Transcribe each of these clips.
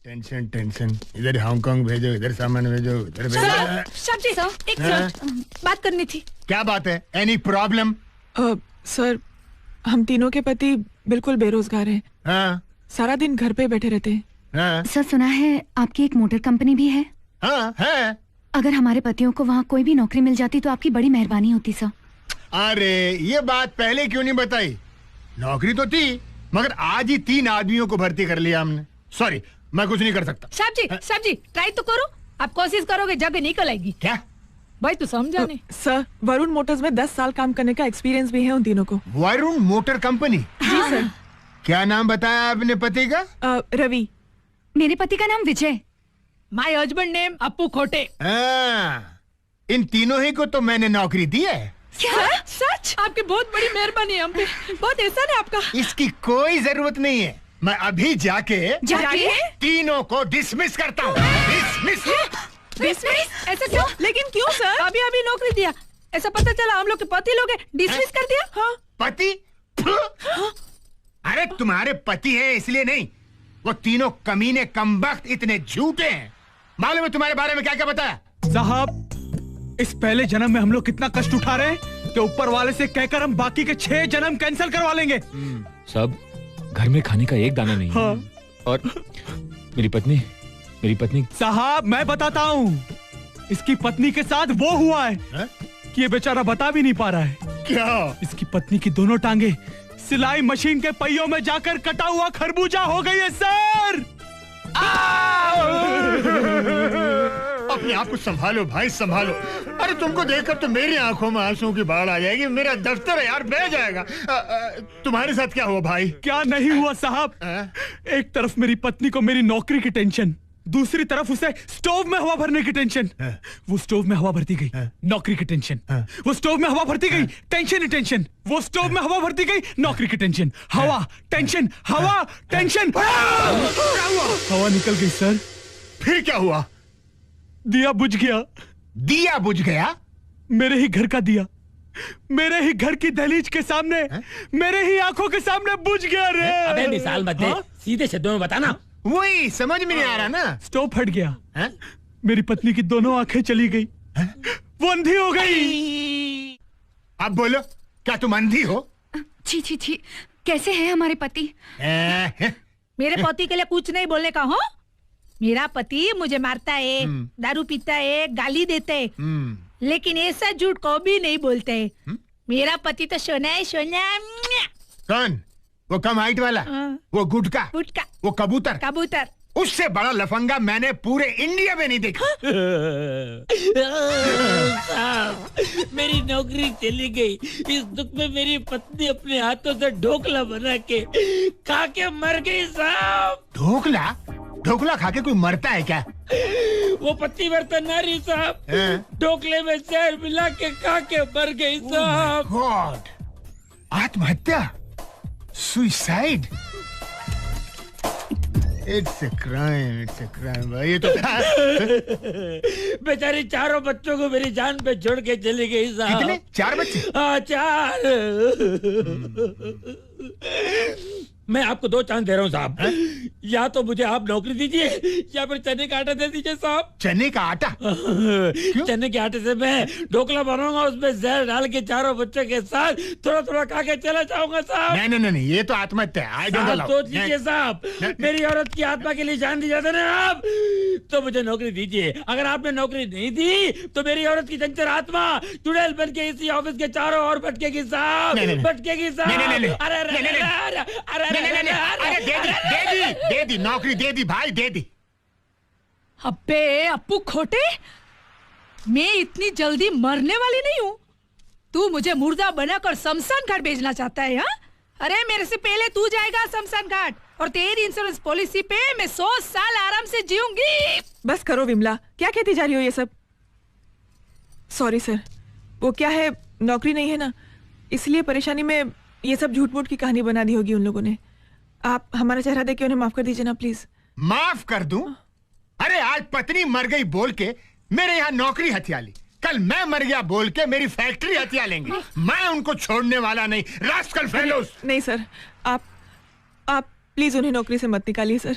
Tension tension, इधर Hong Kong भेजो, इधर सामान भेजो, इधर भेजो। सर एक मिनट बात करनी थी। क्या बात है? Any problem? सर, हम तीनों के पति बिल्कुल बेरोजगार हैं। हाँ। सारा दिन घर पे बैठे रहते हैं। हाँ। सर, सुना है आपकी एक मोटर कंपनी भी है? हाँ है। अगर हमारे पतियों को वहाँ कोई भी नौकरी मिल जाती तो आपकी बड़ी मेहरबानी होती सर। अरे ये बात पहले क्यों नहीं बताई? नौकरी तो थी, मगर आज ही 3 आदमियों को भर्ती कर लिया हमने। सॉरी, मैं कुछ नहीं कर सकता। साहब जी ट्राई तो करो। आप कोशिश करोगे जगह निकल आएगी। क्या भाई तू समझा नहीं? सर, वरुण मोटर्स में 10 साल काम करने का एक्सपीरियंस भी है उन तीनों को। Varun motor company? जी सर। क्या नाम बताया आपने पति का? रवि। मेरे पति का नाम विजय। माय हस्बैंड नेम अप्पू खोटे। इन तीनों ही को तो मैंने नौकरी दी है। क्या? सच? आपकी बहुत बड़ी मेहरबानी है हम पे, बहुत एहसान है आपका। इसकी कोई जरूरत नहीं है, मैं अभी जाके तीनों को डिसमिस करता हूँ। डिसमिस? ऐसा क्यों? लेकिन क्यों सर? अभी नौकरी दिया, ऐसा पता चला हम लोग के पति लोग डिसमिस कर दिया। हाँ। पति? अरे तुम्हारे पति है इसलिए नहीं, वो तीनों कमीने कमबख्त इतने झूठे हैं। मालूम है तुम्हारे बारे में क्या क्या बताया? साहब, इस पहले जन्म में हम लोग कितना कष्ट उठा रहे हैं कि ऊपर वाले से कहकर हम बाकी के 6 जन्म कैंसिल करवा लेंगे। सब घर में खाने का एक दाना नहीं है। हाँ। और मेरी पत्नी साहब, मैं बताता हूँ, इसकी पत्नी के साथ वो हुआ है कि ये बेचारा बता भी नहीं पा रहा है। क्या? इसकी पत्नी की दोनों टांगे सिलाई मशीन के पहियों में जाकर कटा हुआ खरबूजा हो गई है सर। अपने आप को संभालो भाई, संभालो। अरे तुमको देखकर तो मेरी आंखों में आंसुओं की बाढ़ आ जाएगी। मेरा दफ्तर है यार, बह जाएगा। तुम्हारे साथ क्या हुआ भाई? क्या नहीं हुआ साहब? एक तरफ मेरी पत्नी को मेरी नौकरी की टेंशन, दूसरी तरफ उसे स्टोव में हवा भरने की टेंशन। वो स्टोव में हवा भरती गई, नौकरी की टेंशन। वो स्टोव में हवा भरती गई, टेंशन ही टेंशन। वो स्टोव में हवा भरती गई, नौकरी की टेंशन। हवा टेंशन, हवा टेंशन। हवा निकल गई सर। फिर क्या हुआ? दिया बुझ गया। दिया बुझ गया? मेरे ही घर का दिया, मेरे ही घर की दहलीज के सामने, मेरे ही आंखों के सामने बुझ गया रे। अबे मिसाल मत दे, सीधे शब्दों में बताना। वही समझ में नहीं आ रहा ना। स्टोव फट गया, मेरी पत्नी की दोनों आंखें चली गई, वो अंधी हो गई। अब बोलो, क्या तुम अंधी हो? छी, कैसे है हमारे पति? मेरे पति के लिए कुछ नहीं बोलने का हो। मेरा पति मुझे मारता है, दारू पीता है, गाली देता है, लेकिन ऐसा झूठ को भी नहीं बोलते है। मेरा पति तो सोना है, सोना। कौन? वो कम हाइट वाला? वो गुटका? वो कबूतर? उससे बड़ा लफंगा मैंने पूरे इंडिया में नहीं देखा। मेरी नौकरी चली गई, इस दुख में मेरी पत्नी अपने हाथों से ढोकला बना के खा के मर गई साहब। ढोकला खा के कोई मरता है क्या? वो पतिव्रता नारी साहब ढोकले में जहर मिला के खा के मर गई साहब। गॉड! आत्महत्या? सुसाइड? इट्स ए क्राइम भाई। ये तो बेचारी 4 बच्चों को मेरी जान पे छोड़ के चली गई साहब। कितने? 4 बच्चे? हाँ 4। मैं आपको 2 चांस दे रहा हूँ साहब। या तो मुझे आप नौकरी दीजिए या फिर चने का आटा दे दीजिए साहब। चने का आटा? चने के आटे से मैं ढोकला बनाऊंगा, उसमें जहर डाल के 4 बच्चों के साथ थोड़ा खा के चला जाऊंगा साहब। नहीं, ये तो आत्महत्या है। सोच लीजिए साहब, मेरी औरत की आत्मा के लिए जान दी जाते ना आप, तो मुझे नौकरी दीजिए। अगर आपने नौकरी नहीं दी तो मेरी औरत की चंचल आत्मा चुड़ैल बन के इसी ऑफिस के चारों ओर भटकेगी साहब, भटकेगी साहब। अरे दे दी नौकरी, दे दी भाई, दे दी। अबे अप्पू खोटे, मैं इतनी जल्दी मरने वाली नहीं हूँ। तू मुझे मुर्दा बनाकर शमशान घाट भेजना चाहता है? हाँ? अरे मेरे से पहले तू जाएगा शमशान घाट, और तेरी इंश्योरेंस पॉलिसी पे मैं 100 साल आराम से जीऊंगी। बस करो विमला, क्या कहती जा रही हो ये सब? सॉरी सर, वो क्या है, नौकरी नहीं है ना, इसलिए परेशानी में ये सब झूठ मूठ की कहानी बना दी होगी उन लोगों ने। आप हमारा चेहरा देख के उन्हें माफ कर दीजिए ना प्लीज। माफ कर दूं? अरे आज पत्नी मर गई बोल के मेरे यहाँ नौकरी हथिया ली, कल मैं मर गया बोल के मेरी फैक्ट्री हथिया लेंगे। मैं उनको छोड़ने वाला नहीं। Rascal fellows. नहीं सर, आप प्लीज उन्हें नौकरी से मत निकालिए सर।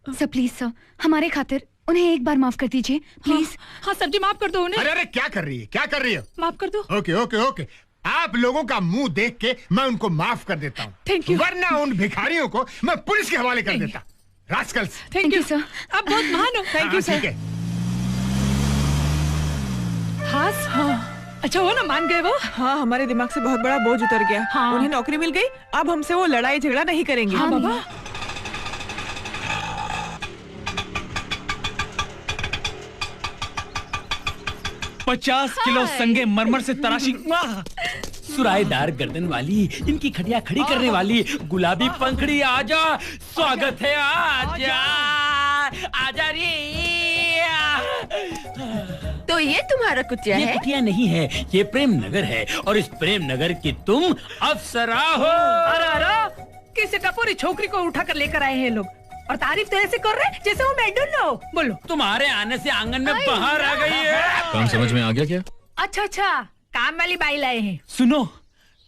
सर प्लीज सर, हमारे खातिर उन्हें एक बार माफ कर दीजिए प्लीज। हाँ सर जी, माफ कर दो उन्हें। अरे अरे क्या कर रही है, क्या कर रही है? माफ कर दो। ओके ओके ओके, आप लोगों का मुंह देख के मैं उनको माफ कर देता हूँ। Thank you. वरना उन भिखारियों को मैं पुलिस के हवाले कर देता। रास्कल्स। Thank you sir. आप बहुत महान हो। थैंक यू ठीक सर। है। हाँ अच्छा हो ना, मान गए वो। हाँ, हमारे दिमाग से बहुत बड़ा बोझ उतर गया। हाँ। उन्हें नौकरी मिल गई, अब हमसे वो लड़ाई झगड़ा नहीं करेंगे। हाँ बाबा। $50 किलो संगे मरमर से तराशी। सुराईदार गर्दन वाली, इनकी खड़िया खड़ी करने वाली, गुलाबी पंखड़ी, आजा, स्वागत है, आजा, आजा रे। तो ये तुम्हारा कुटिया ये है? कुटिया नहीं है, ये प्रेम नगर है, और इस प्रेम नगर की तुम अप्सरा हो। अरे अरे, किसी टपोरी छोकरी को उठा कर लेकर आए हैं लोग, और तारीफ तो ऐसे कर रहे हैं जैसे वो मैडम हो। बोलो। तुम्हारे आने से आंगन में बाहर आ गई है। काम समझ में आ गया क्या? अच्छा अच्छा, काम वाली बाई लाए हैं। सुनो,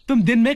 तुम दिन में